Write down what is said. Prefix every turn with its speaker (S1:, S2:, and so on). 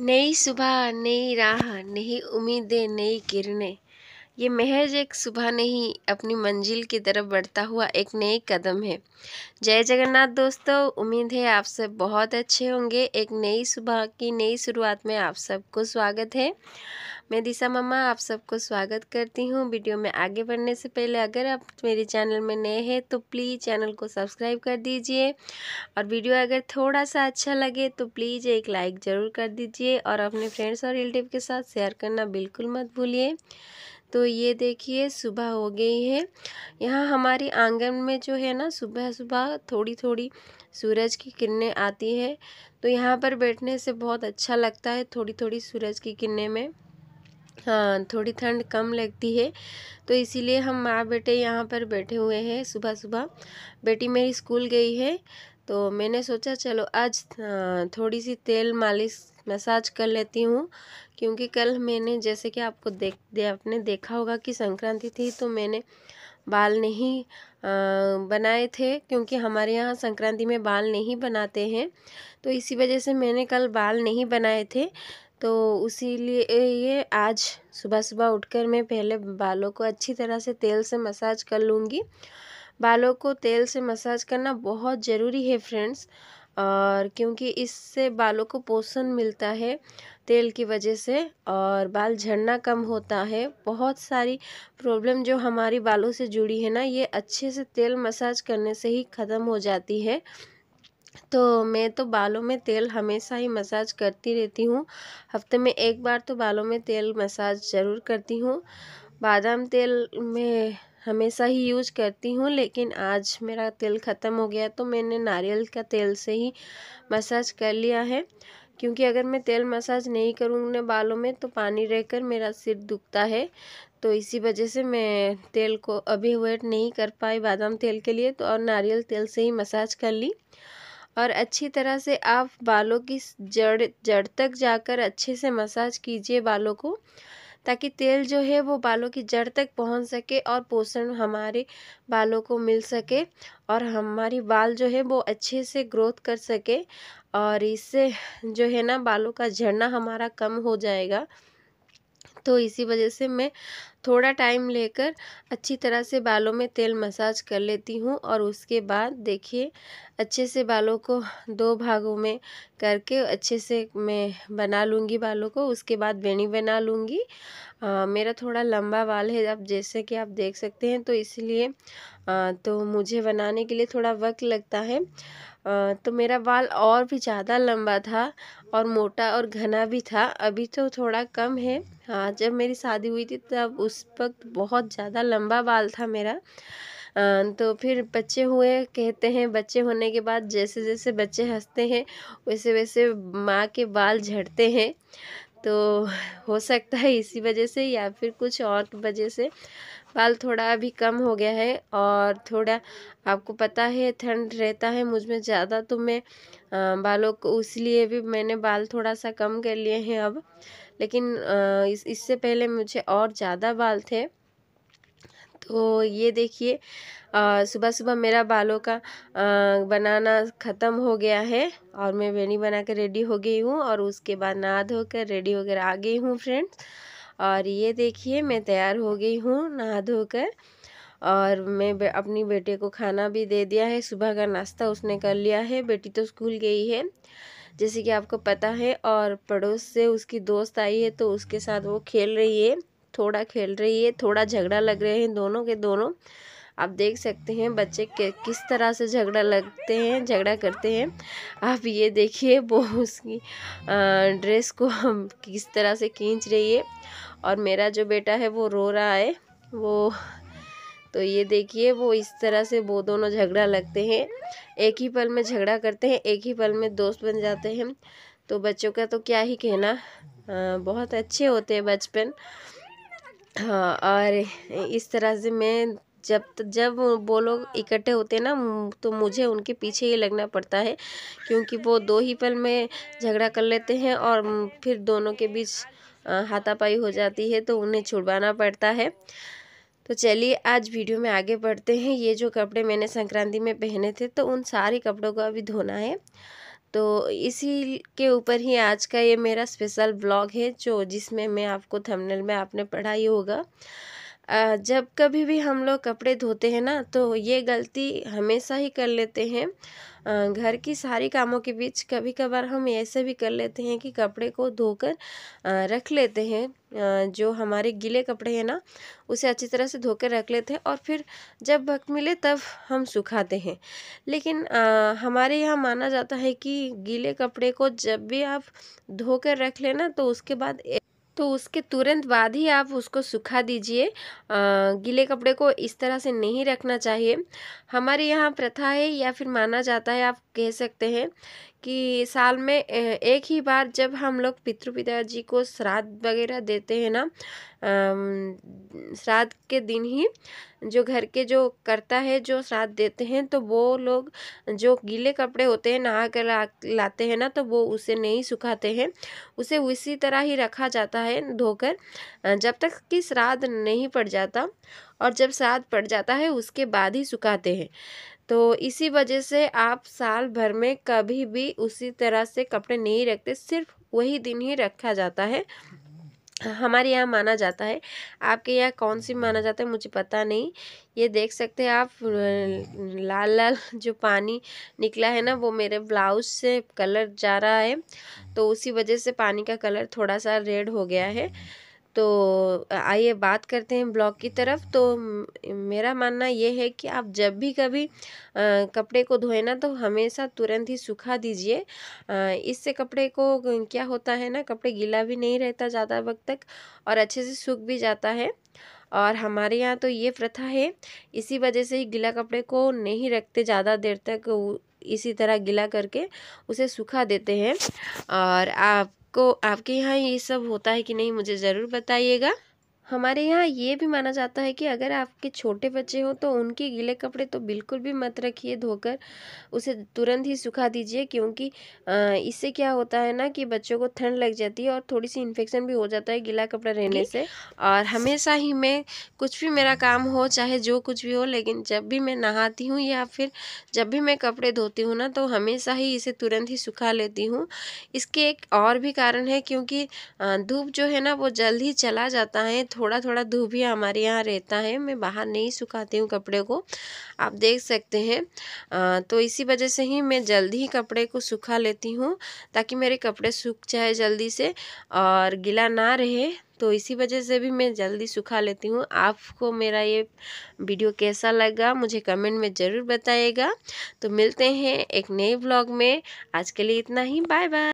S1: नई सुबह, नई राह, नई उम्मीदें, नई किरणें। ये महज एक सुबह नहीं, अपनी मंजिल की तरफ बढ़ता हुआ एक नई कदम है। जय जगन्नाथ दोस्तों, उम्मीद है आप सब बहुत अच्छे होंगे। एक नई सुबह की नई शुरुआत में आप सबको स्वागत है। मैं दिशा मम्मा आप सबको स्वागत करती हूँ। वीडियो में आगे बढ़ने से पहले अगर आप मेरे चैनल में नए हैं तो प्लीज़ चैनल को सब्सक्राइब कर दीजिए, और वीडियो अगर थोड़ा सा अच्छा लगे तो प्लीज़ एक लाइक ज़रूर कर दीजिए, और अपने फ्रेंड्स और रिलेटिव के साथ शेयर करना बिल्कुल मत भूलिए। तो ये देखिए सुबह हो गई है। यहाँ हमारी आंगन में जो है ना, सुबह सुबह थोड़ी थोड़ी सूरज की किरणें आती है, तो यहाँ पर बैठने से बहुत अच्छा लगता है। थोड़ी थोड़ी सूरज की किरणें में हाँ थोड़ी ठंड कम लगती है, तो इसीलिए हम माँ बेटे यहाँ पर बैठे हुए हैं सुबह सुबह। बेटी मेरी स्कूल गई है, तो मैंने सोचा चलो आज थोड़ी सी तेल मालिश मसाज कर लेती हूँ, क्योंकि कल मैंने जैसे कि आपको आपने देखा होगा कि संक्रांति थी, तो मैंने बाल नहीं बनाए थे, क्योंकि हमारे यहाँ संक्रांति में बाल नहीं बनाते हैं, तो इसी वजह से मैंने कल बाल नहीं बनाए थे। तो इसीलिए ये आज सुबह सुबह उठकर मैं पहले बालों को अच्छी तरह से तेल से मसाज कर लूँगी। बालों को तेल से मसाज करना बहुत ज़रूरी है फ्रेंड्स, और क्योंकि इससे बालों को पोषण मिलता है तेल की वजह से, और बाल झड़ना कम होता है। बहुत सारी प्रॉब्लम जो हमारी बालों से जुड़ी है ना, ये अच्छे से तेल मसाज करने से ही ख़त्म हो जाती है। तो मैं तो बालों में तेल हमेशा ही मसाज करती रहती हूँ। हफ्ते में एक बार तो बालों में तेल मसाज ज़रूर करती हूँ। बादाम तेल मैं हमेशा ही यूज करती हूँ, लेकिन आज मेरा तेल ख़त्म हो गया तो मैंने नारियल का तेल से ही मसाज कर लिया है। क्योंकि अगर मैं तेल मसाज नहीं करूँगी बालों में तो पानी रहकर मेरा सिर दुखता है, तो इसी वजह से मैं तेल को अभी वेट नहीं कर पाई बादाम तेल के लिए, तो और नारियल तेल से ही मसाज कर ली। और अच्छी तरह से आप बालों की जड़ तक जाकर अच्छे से मसाज कीजिए बालों को, ताकि तेल जो है वो बालों की जड़ तक पहुंच सके और पोषण हमारे बालों को मिल सके, और हमारी बाल जो है वो अच्छे से ग्रोथ कर सके, और इससे जो है ना बालों का झड़ना हमारा कम हो जाएगा। तो इसी वजह से मैं थोड़ा टाइम लेकर अच्छी तरह से बालों में तेल मसाज कर लेती हूँ, और उसके बाद देखिए अच्छे से बालों को 2 भागों में करके अच्छे से मैं बना लूँगी बालों को। उसके बाद बेनी बना लूँगी। मेरा थोड़ा लंबा बाल है, अब जैसे कि आप देख सकते हैं, तो इसलिए तो मुझे बनाने के लिए थोड़ा वक्त लगता है। तो मेरा बाल और भी ज़्यादा लंबा था और मोटा और घना भी था। अभी तो थोड़ा कम है। हाँ, जब मेरी शादी हुई थी तब उस वक्त बहुत ज़्यादा लंबा बाल था मेरा। तो फिर बच्चे हुए, कहते हैं बच्चे होने के बाद जैसे जैसे बच्चे हंसते हैं वैसे वैसे माँ के बाल झड़ते हैं। तो हो सकता है इसी वजह से या फिर कुछ और वजह से बाल थोड़ा अभी कम हो गया है। और थोड़ा आपको पता है ठंड रहता है मुझ में ज़्यादा, तो मैं बालों को इसलिए भी मैंने बाल थोड़ा सा कम कर लिए हैं अब। लेकिन इससे पहले मुझे और ज़्यादा बाल थे। तो ये देखिए सुबह सुबह मेरा बालों का बनाना ख़त्म हो गया है, और मैं बेनी बना कर रेडी हो गई हूँ, और उसके बाद नहा धोकर रेडी होकर आ गई हूँ फ्रेंड्स। और ये देखिए मैं तैयार हो गई हूँ नहा धोकर, और मैं अपनी बेटे को खाना भी दे दिया है। सुबह का नाश्ता उसने कर लिया है। बेटी तो स्कूल गई है जैसे कि आपको पता है, और पड़ोस से उसकी दोस्त आई है तो उसके साथ वो खेल रही है, थोड़ा खेल रही है, थोड़ा झगड़ा लग रहे हैं दोनों के दोनों। आप देख सकते हैं बच्चे के किस तरह से झगड़ा करते हैं। आप ये देखिए वो उसकी ड्रेस को किस तरह से खींच रही है, और मेरा जो बेटा है वो रो रहा है वो। तो ये देखिए वो इस तरह से वो दोनों झगड़ा लगते हैं, एक ही पल में झगड़ा करते हैं, एक ही पल में दोस्त बन जाते हैं। तो बच्चों का तो क्या ही कहना, बहुत अच्छे होते हैं बचपन। हाँ, और इस तरह से मैं जब वो लोग इकट्ठे होते हैं ना, तो मुझे उनके पीछे ही लगना पड़ता है, क्योंकि वो 2 ही पल में झगड़ा कर लेते हैं, और फिर दोनों के बीच हाथापाई हो जाती है, तो उन्हें छुड़वाना पड़ता है। तो चलिए आज वीडियो में आगे बढ़ते हैं। ये जो कपड़े मैंने संक्रांति में पहने थे, तो उन सारे कपड़ों को अभी धोना है। तो इसी के ऊपर ही आज का ये मेरा स्पेशल ब्लॉग है, जो जिसमें मैं आपको थंबनेल में आपने पढ़ा ही होगा। जब कभी भी हम लोग कपड़े धोते हैं ना, तो ये गलती हमेशा ही कर लेते हैं। घर की सारी कामों के बीच कभी कभार हम ऐसे भी कर लेते हैं कि कपड़े को धोकर रख लेते हैं। जो हमारे गीले कपड़े हैं ना, उसे अच्छी तरह से धोकर रख लेते हैं और फिर जब वक्त मिले तब हम सुखाते हैं। लेकिन हमारे यहाँ माना जाता है कि गीले कपड़े को जब भी आप धोकर रख लेना, तो उसके तुरंत बाद ही आप उसको सुखा दीजिए। गीले कपड़े को इस तरह से नहीं रखना चाहिए। हमारे यहाँ प्रथा है, या फिर माना जाता है, आप कह सकते हैं कि साल में एक ही बार जब हम लोग पितृपिताजी को श्राद्ध वगैरह देते हैं ना, श्राद्ध के दिन ही जो घर के जो कर्ता है जो श्राद्ध देते हैं, तो वो लोग जो गीले कपड़े होते हैं नहा कर लाते हैं ना, तो वो उसे नहीं सुखाते हैं। उसे उसी तरह ही रखा जाता है धोकर, जब तक कि श्राद्ध नहीं पड़ जाता, और जब श्राद्ध पड़ जाता है उसके बाद ही सुखाते हैं। तो इसी वजह से आप साल भर में कभी भी उसी तरह से कपड़े नहीं रखते, सिर्फ वही दिन ही रखा जाता है। हमारे यहाँ माना जाता है। आपके यहाँ कौन सी माना जाता है मुझे पता नहीं। ये देख सकते हैं आप, लाल लाल जो पानी निकला है ना, वो मेरे ब्लाउज से कलर जा रहा है, तो उसी वजह से पानी का कलर थोड़ा सा रेड हो गया है। तो आइए बात करते हैं ब्लॉग की तरफ। तो मेरा मानना ये है कि आप जब भी कभी कपड़े को धोए ना, तो हमेशा तुरंत ही सुखा दीजिए। इससे कपड़े को क्या होता है ना, कपड़े गीला भी नहीं रहता ज़्यादा वक्त तक, और अच्छे से सूख भी जाता है। और हमारे यहाँ तो ये प्रथा है, इसी वजह से ही गीला कपड़े को नहीं रखते ज़्यादा देर तक, इसी तरह गीला करके उसे सुखा देते हैं। और आपके यहाँ ये सब होता है कि नहीं, मुझे ज़रूर बताइएगा। हमारे यहाँ ये भी माना जाता है कि अगर आपके छोटे बच्चे हो तो उनके गीले कपड़े तो बिल्कुल भी मत रखिए धोकर, उसे तुरंत ही सुखा दीजिए। क्योंकि इससे क्या होता है ना कि बच्चों को ठंड लग जाती है और थोड़ी सी इन्फेक्शन भी हो जाता है गीला कपड़ा रहने से। और हमेशा ही मैं, कुछ भी मेरा काम हो, चाहे जो कुछ भी हो, लेकिन जब भी मैं नहाती हूँ या फिर जब भी मैं कपड़े धोती हूँ ना, तो हमेशा ही इसे तुरंत ही सुखा लेती हूँ। इसके एक और भी कारण है, क्योंकि धूप जो है ना वो जल्द ही चला जाता है। थोड़ा थोड़ा धूप भी हमारे यहाँ रहता है, मैं बाहर नहीं सुखाती हूँ कपड़े को, आप देख सकते हैं। तो इसी वजह से ही मैं जल्दी ही कपड़े को सुखा लेती हूँ, ताकि मेरे कपड़े सूख जाए जल्दी से और गीला ना रहे। तो इसी वजह से भी मैं जल्दी सुखा लेती हूँ। आपको मेरा ये वीडियो कैसा लगा मुझे कमेंट में ज़रूर बताइएगा। तो मिलते हैं एक नए ब्लॉग में, आज के लिए इतना ही, बाय बाय।